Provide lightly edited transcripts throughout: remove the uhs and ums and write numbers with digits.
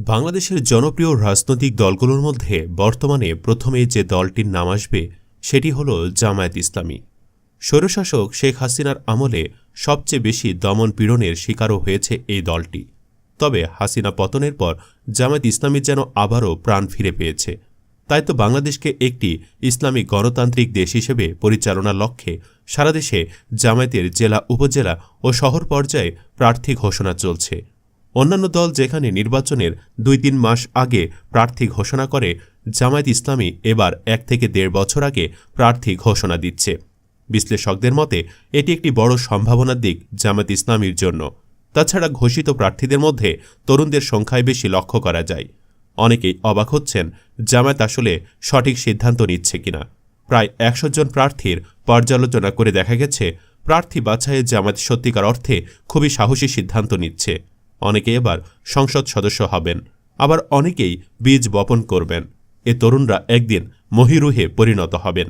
বাংলাদেশের জনপ্রিয় রাজনৈতিক দলগুলোর মধ্যে বর্তমানে প্রথমে যে দলটির নাম আসবে সেটি হল জামায়াত ইসলামী। স্বৈরশাসক শেখ হাসিনার আমলে সবচেয়ে বেশি দমন পীড়নের শিকারও হয়েছে এই দলটি। তবে হাসিনা পতনের পর জামায়াত ইসলামী যেন আবারও প্রাণ ফিরে পেয়েছে। তাই তো বাংলাদেশকে একটি ইসলামিক গণতান্ত্রিক দেশ হিসেবে পরিচালনার লক্ষ্যে সারা দেশে জামায়াতের জেলা উপজেলা ও শহর পর্যায়ে প্রার্থী ঘোষণা চলছে। অন্যান্য দল যেখানে নির্বাচনের ২-৩ মাস আগে প্রার্থী ঘোষণা করে, জামায়াত ইসলামী এবার ১ থেকে ১.৫ বছর আগে প্রার্থী ঘোষণা দিচ্ছে। বিশ্লেষকদের মতে এটি একটি বড় সম্ভাবনার দিক জামায়াত ইসলামীর জন্য। তাছাড়া ঘোষিত প্রার্থীদের মধ্যে তরুণদের সংখ্যায় বেশি লক্ষ্য করা যায়। অনেকেই অবাক হচ্ছেন জামায়াত আসলে সঠিক সিদ্ধান্ত নিচ্ছে কিনা। প্রায় ১০০ জন প্রার্থীর পর্যালোচনা করে দেখা গেছে প্রার্থী বাছাইয়ে জামায়াত সত্যিকার অর্থে খুবই সাহসী সিদ্ধান্ত নিচ্ছে। অনেকে এবার সংসদ সদস্য হবেন, আবার অনেকেই বীজ বপন করবেন। এ তরুণরা একদিন মহিরুহে পরিণত হবেন।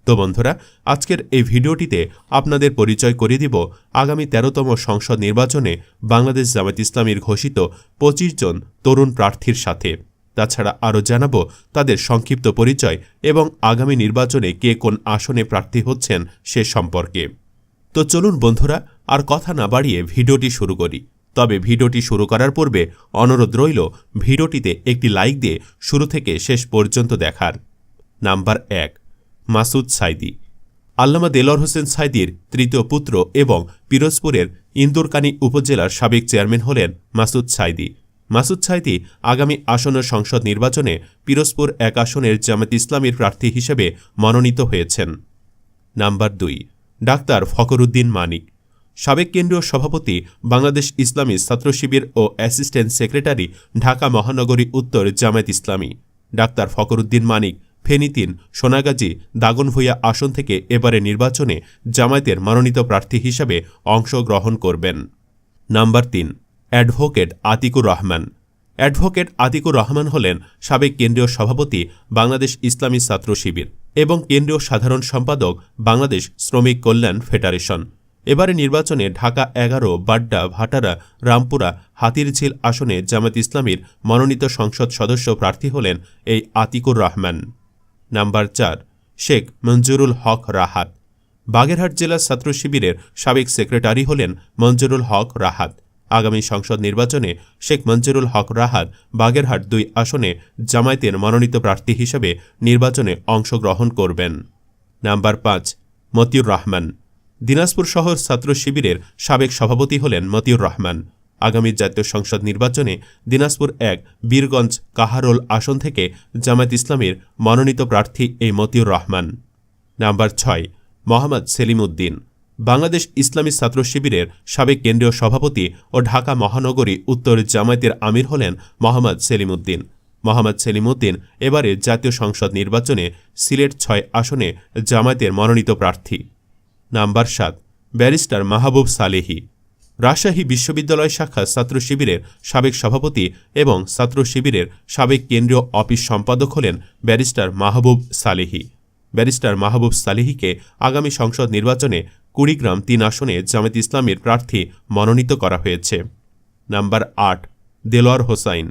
তো বন্ধুরা, আজকের এই ভিডিওটিতে আপনাদের পরিচয় করিয়ে দিব আগামী ১৩তম সংসদ নির্বাচনে বাংলাদেশ জামায়াত ইসলামীর ঘোষিত ২৫ জন তরুণ প্রার্থীর সাথে। তাছাড়া আরও জানাবো তাদের সংক্ষিপ্ত পরিচয় এবং আগামী নির্বাচনে কে কোন আসনে প্রার্থী হচ্ছেন সে সম্পর্কে। তো চলুন বন্ধুরা, আর কথা না বাড়িয়ে ভিডিওটি শুরু করি। তবে ভিডিওটি শুরু করার পূর্বে অনুরোধ রইল ভিডিওটিতে একটি লাইক দিয়ে শুরু থেকে শেষ পর্যন্ত দেখার। নাম্বার ১, মাসুদ সাঈদী। আল্লামা দেলোয়ার হোসেন সাঈদীর তৃতীয় পুত্র এবং পিরোজপুরের ইন্দুরকানী উপজেলার সাবেক চেয়ারম্যান হলেন মাসুদ সাঈদী। মাসুদ সাঈদী আগামী আসন্ন সংসদ নির্বাচনে পিরোজপুর ১ আসনের জামায়াত ইসলামীর প্রার্থী হিসেবে মনোনীত হয়েছেন। নাম্বার ২, ডাক্তার ফখরুদ্দিন মানিক। সাবেক কেন্দ্রীয় সভাপতি, বাংলাদেশ ইসলামী ছাত্র শিবির ও অ্যাসিস্ট্যান্ট সেক্রেটারি, ঢাকা মহানগরী উত্তর জামায়াত ইসলামী। ডাক্তার ফখরুদ্দিন মানিক ফেনী ৩, সোনাগাজী, দাগনভূঞা আসন থেকে এবারে নির্বাচনে জামায়াতের মনোনীত প্রার্থী হিসেবে অংশগ্রহণ করবেন। Number ৩, advocate Atiqur Rahman. Advocate Atiqur Rahman হলেন সাবেক কেন্দ্রীয় সভাপতি, বাংলাদেশ ইসলামী ছাত্র শিবির এবং কেন্দ্রীয় সাধারণ সম্পাদক, বাংলাদেশ শ্রমিক কল্যাণ ফেডারেশন। এবারে নির্বাচনে ঢাকা ১১, বাড্ডা, ভাটারা, রামপুরা, হাতিরঝিল আসনে জামায়াত ইসলামীর মনোনীত সংসদ সদস্য প্রার্থী হলেন এই আতিকুর রহমান। নাম্বার ৪, শেখ মঞ্জুরুল হক রাহাত। বাগেরহাট জেলা ছাত্র শিবিরের সাবেক সেক্রেটারি হলেন মঞ্জুরুল হক রাহাত। আগামী সংসদ নির্বাচনে শেখ মঞ্জুরুল হক রাহাত বাগেরহাট ২ আসনে জামায়াতের মনোনীত প্রার্থী হিসেবে নির্বাচনে অংশগ্রহণ করবেন। নাম্বার ৫, মতিউর রহমান। দিনাজপুর শহর ছাত্র শিবিরের সাবেক সভাপতি হলেন মতিউর রহমান। আগামী জাতীয় সংসদ নির্বাচনে দিনাজপুর ১, বীরগঞ্জ, কাহারোল আসন থেকে জামায়াত ইসলামীর মনোনীত প্রার্থী এই মতিউর রহমান। নাম্বার ৬, মোহাম্মদ সেলিম উদ্দিন। বাংলাদেশ ইসলামী ছাত্র শিবিরের সাবেক কেন্দ্রীয় সভাপতি ও ঢাকা মহানগরী উত্তর জামায়াতের আমির হলেন মোহাম্মদ সেলিম উদ্দিন। মোহাম্মদ সেলিম উদ্দিন এবারে জাতীয় সংসদ নির্বাচনে সিলেট ৬ আসনে জামায়াতের মনোনীত প্রার্থী। নাম্বার ৭, ব্যারিস্টার মাহবুব সালেহী। রাজশাহী বিশ্ববিদ্যালয় শাখা ছাত্র শিবিরের সাবেক সভাপতি এবং ছাত্র শিবিরের সাবেক কেন্দ্রীয় অফিস সম্পাদক হলেন ব্যারিস্টার মাহবুব সালেহী। ব্যারিস্টার মাহবুব সালেহীকে আগামী সংসদ নির্বাচনে কুড়িগ্রাম ৩ আসনে জামায়াত ইসলামীর প্রার্থী মনোনীত করা হয়েছে। নাম্বার ৮, দেলোয়ার হোসাইন।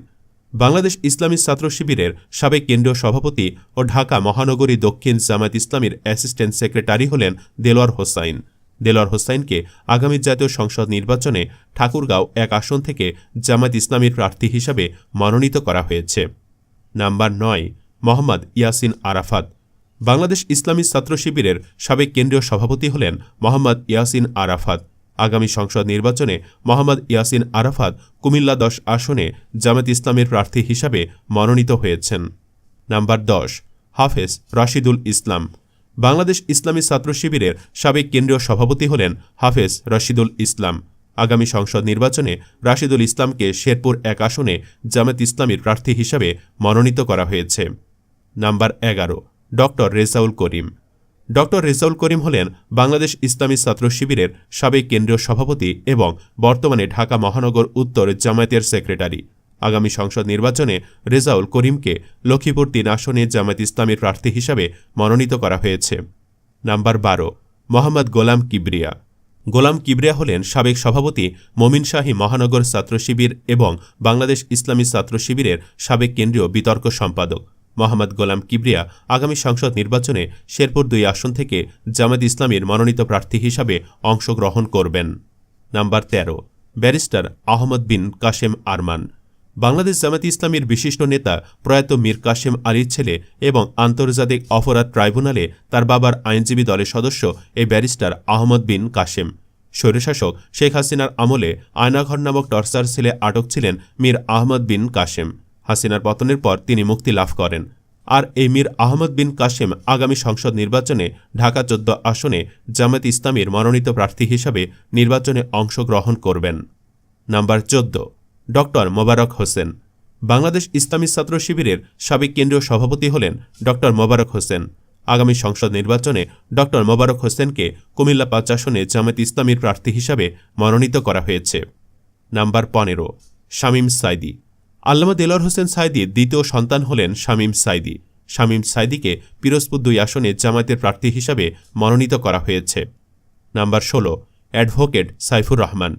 বাংলাদেশ ইসলামী ছাত্র শিবিরের সাবেক কেন্দ্রীয় সভাপতি ও ঢাকা মহানগরী দক্ষিণ জামায়াত ইসলামীর অ্যাসিস্ট্যান্ট সেক্রেটারি হলেন দেলোয়ার হোসাইন। দেলোয়ার হোসাইনকে আগামী জাতীয় সংসদ নির্বাচনে ঠাকুরগাঁও ১ আসন থেকে জামায়াত ইসলামীর প্রার্থী হিসাবে মনোনীত করা হয়েছে। নাম্বার ৯, মোহাম্মদ ইয়াসিন আরাফাত। বাংলাদেশ ইসলামী ছাত্র শিবিরের সাবেক কেন্দ্রীয় সভাপতি হলেন মোহাম্মদ ইয়াসিন আরাফাত। আগামী সংসদ নির্বাচনে মোহাম্মদ ইয়াসিন আরাফাত কুমিল্লা ১০ আসনে জামায়াত ইসলামীর প্রার্থী হিসাবে মনোনীত হয়েছেন। নাম্বার ১০, হাফেজ রশিদুল ইসলাম। বাংলাদেশ ইসলামী ছাত্র শিবিরের সাবেক কেন্দ্রীয় সভাপতি হলেন হাফেজ রশিদুল ইসলাম। আগামী সংসদ নির্বাচনে রশিদুল ইসলামকে শেরপুর ১ আসনে জামায়াত ইসলামীর প্রার্থী হিসাবে মনোনীত করা হয়েছে। Number ১১, doctor Rezaul Karim. Doctor Rezaul Karim হলেন বাংলাদেশ ইসলামী ছাত্র শিবিরের সাবেক কেন্দ্রীয় সভাপতি এবং বর্তমানে ঢাকা মহানগর উত্তর জামায়াতের সেক্রেটারি। আগামী সংসদ নির্বাচনে রেজাউল করিমকে লক্ষ্মীপুর ৩ আসনে জামায়াত ইসলামীর প্রার্থী হিসাবে মনোনীত করা হয়েছে। নাম্বার ১২, মোহাম্মদ গোলাম কিবরিয়া। গোলাম কিবরিয়া হলেন সাবেক সভাপতি মমিনশাহী মহানগর ছাত্র শিবির এবং বাংলাদেশ ইসলামী ছাত্র শিবিরের সাবেক কেন্দ্রীয় বিতর্ক সম্পাদক। মোহাম্মদ গোলাম কিবরিয়া আগামী সংসদ নির্বাচনে শেরপুর ২ আসন থেকে জামায়াত ইসলামীর মনোনীত প্রার্থী হিসাবে অংশগ্রহণ করবেন। নাম্বার ১৩, ব্যারিস্টার আহমদ বিন কাশেম আরমান। বাংলাদেশ জামায়াত ইসলামীর বিশিষ্ট নেতা প্রয়াত মীর কাশেম আলীর ছেলে এবং আন্তর্জাতিক অপরাধ ট্রাইব্যুনালে তার বাবার আইনজীবী দলের সদস্য এই ব্যারিস্টার আহমদ বিন কাশেম। স্বৈরশাসক শেখ হাসিনার আমলে আয়নাঘর নামক টর্চার সেলে আটক ছিলেন মীর আহমদ বিন কাশেম। হাসিনার পতনের পর তিনি মুক্তি লাভ করেন। আর এই মীর আহমদ বিন কাশেম আগামী সংসদ নির্বাচনে ঢাকা ১৪ আসনে জামায়াত ইসলামীর মনোনীত প্রার্থী হিসাবে নির্বাচনে অংশগ্রহণ করবেন। Number ১৪, doctor Mobarak Hossain. বাংলাদেশ ইসলামী ছাত্র শিবিরের সাবেক কেন্দ্রীয় সভাপতি হলেন ডক্টর মোবারক হোসেন। আগামী সংসদ নির্বাচনে ডক্টর মোবারক হোসেনকে কুমিল্লা ৫ আসনে জামায়াত ইসলামীর প্রার্থী হিসাবে মনোনীত করা হয়েছে। নাম্বার ১৫, শামীম সাইদি। আল্লামা দেলোয়ার হোসেন সাইদির দ্বিতীয় সন্তান হলেন শামীম সাইদি। শামীম সাইদিকে পিরোজপুর ২ আসনে জামায়াতের প্রার্থী হিসাবে মনোনীত করা হয়েছে। Number ১৬, advocate Saifur Rahman.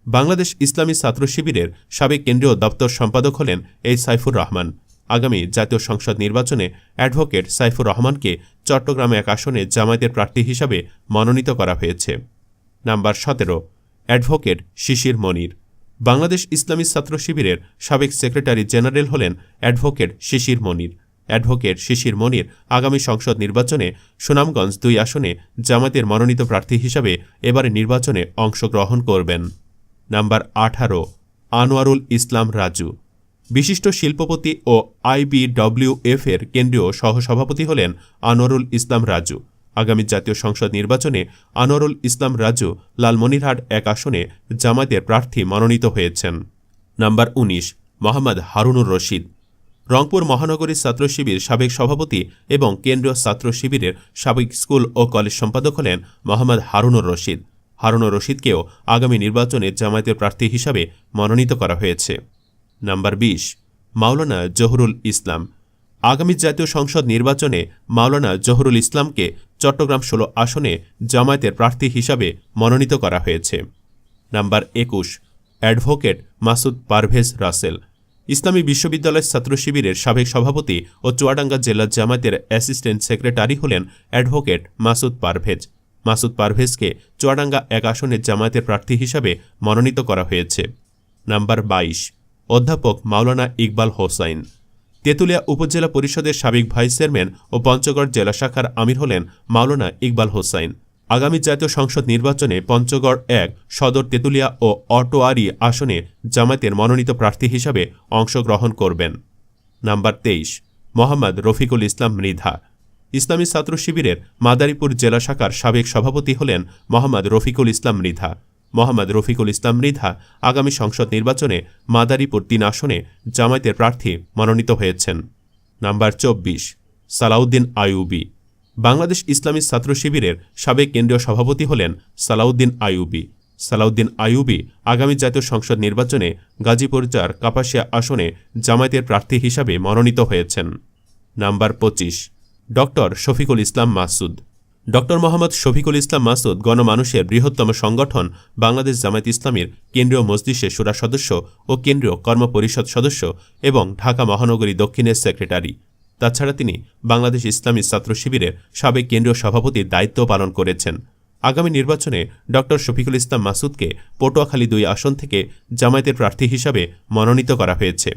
বাংলাদেশ ইসলামী ছাত্র শিবিরের সাবেক কেন্দ্রীয় দপ্তর সম্পাদক হলেন এই সাইফুর রহমান। আগামী জাতীয় সংসদ নির্বাচনে অ্যাডভোকেট সাইফুর রহমানকে চট্টগ্রাম ১ আসনে জামায়াতের প্রার্থী হিসাবে মনোনীত করা হয়েছে। নাম্বার ১৭, অ্যাডভোকেট শিশির মনির। বাংলাদেশ ইসলামী ছাত্র শিবিরের সাবেক সেক্রেটারি জেনারেল হলেন অ্যাডভোকেট শিশির মনির। অ্যাডভোকেট শিশির মনির আগামী সংসদ নির্বাচনে সুনামগঞ্জ ২ আসনে জামায়াতের মনোনীত প্রার্থী হিসাবে এবারে নির্বাচনে অংশগ্রহণ করবেন। নাম্বার ১৮, আনোয়ারুল ইসলাম রাজু। বিশিষ্ট শিল্পপতি ও IBWF এর কেন্দ্রীয় সহসভাপতি হলেন আনোয়ারুল ইসলাম রাজু। আগামী জাতীয় সংসদ নির্বাচনে আনোয়ারুল ইসলাম রাজু লালমনিরহাট ১ আসনে জামায়াতের প্রার্থী মনোনীত হয়েছেন। নাম্বার ১৯, মোহাম্মদ হারুনুর রশিদ। রংপুর মহানগরী ছাত্র শিবির সাবেক সভাপতি এবং কেন্দ্রীয় ছাত্র শিবিরের সাবেক স্কুল ও কলেজ সম্পাদক হলেন মোহাম্মদ হারুনুর রশিদ। হারুনুর রশিদকেও আগামী নির্বাচনে জামায়াতের প্রার্থী হিসাবে মনোনীত করা হয়েছে। নাম্বার ২০, মাওলানা জহুরুল ইসলাম। আগামী জাতীয় সংসদ নির্বাচনে মাওলানা জহুরুল ইসলামকে চট্টগ্রাম ১৬ আসনে জামায়াতের প্রার্থী হিসাবে মনোনীত করা হয়েছে। Number ২১, advocate Masud Parvez Rasel. ইসলামী বিশ্ববিদ্যালয় ছাত্র শিবিরের সাবেক সভাপতি ও চুয়াডাঙ্গা জেলা জামায়াতের অ্যাসিস্ট্যান্ট সেক্রেটারি হলেন অ্যাডভোকেট মাসুদ পারভেজ। মাসুদ পারভেজকে চুয়াডাঙ্গা ১ আসনে জামায়াতের প্রার্থী হিসাবে মনোনীত করা হয়েছে। নাম্বার ২২, অধ্যাপক মাওলানা ইকবাল হোসাইন। তেঁতুলিয়া উপজেলা পরিষদের সাবেক ভাইস চেয়ারম্যান ও পঞ্চগড় জেলা শাখার আমির হলেন মাওলানা ইকবাল হোসাইন। আগামী জাতীয় সংসদ নির্বাচনে পঞ্চগড় ১, সদর তেঁতুলিয়া ও অটোয়ারি আসনে জামায়াতের মনোনীত প্রার্থী হিসাবে অংশগ্রহণ করবেন। নাম্বার ২৩, মোহাম্মদ রফিকুল ইসলাম মৃধা। ইসলামী ছাত্র শিবিরের মাদারীপুর জেলা শাখার সাবেক সভাপতি হলেন মোহাম্মদ রফিকুল ইসলাম মৃধা। মোহাম্মদ রফিকুল ইসলাম মৃধা আগামী সংসদ নির্বাচনে মাদারীপুর ৩ আসনে জামায়াতের প্রার্থী মনোনীত হয়েছেন। নাম্বার ২৪, সালাউদ্দিন আইয়ুবী। বাংলাদেশ ইসলামী ছাত্র শিবিরের সাবেক কেন্দ্রীয় সভাপতি হলেন সালাউদ্দিন আইয়ুবী। সালাউদ্দিন আইয়ুবী আগামী জাতীয় সংসদ নির্বাচনে গাজীপুর ৪ কাপাসিয়া আসনে জামায়াতের প্রার্থী হিসাবে মনোনীত হয়েছেন। Number ২৫, doctor Shafiqul Islam Masud. Doctor Mohammad Shafiqul Islam Masud গণমানুষের বৃহত্তম সংগঠন বাংলাদেশ জামায়াত ইসলামীর কেন্দ্রীয় মজলিসের শুরা সদস্য ও কেন্দ্রীয় কর্মপরিষদ সদস্য এবং ঢাকা মহানগরী দক্ষিণের সেক্রেটারি। তাছাড়া তিনি বাংলাদেশ ইসলামী ছাত্র শিবিরের সাবেক কেন্দ্রীয় সভাপতির দায়িত্ব পালন করেছেন। আগামী নির্বাচনে ডক্টর শফিকুল ইসলাম মাসুদকে পটুয়াখালী ২ আসন থেকে জামায়াতের প্রার্থী হিসাবে মনোনীত করা হয়েছে।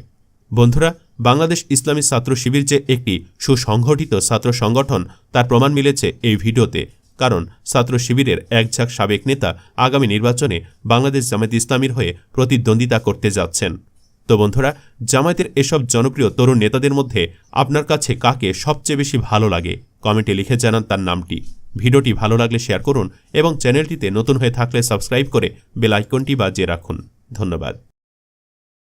বন্ধুরা, বাংলাদেশ ইসলামী ছাত্র শিবির যে একটি সুসংগঠিত ছাত্র সংগঠন তার প্রমাণ মিলেছে এই ভিডিওতে। কারণ ছাত্র শিবিরের একঝাঁক সাবেক নেতা আগামী নির্বাচনে বাংলাদেশ জামায়াত ইসলামীর হয়ে প্রতিদ্বন্দ্বিতা করতে যাচ্ছেন। তো বন্ধুরা, জামায়াতের এসব জনপ্রিয় তরুণ নেতাদের মধ্যে আপনার কাছে কাকে সবচেয়ে বেশি ভালো লাগে কমেন্টে লিখে জানান তার নামটি। ভিডিওটি ভালো লাগলে শেয়ার করুন এবং চ্যানেলটিতে নতুন হয়ে থাকলে সাবস্ক্রাইব করে বেল আইকনটি বাজিয়ে রাখুন। ধন্যবাদ।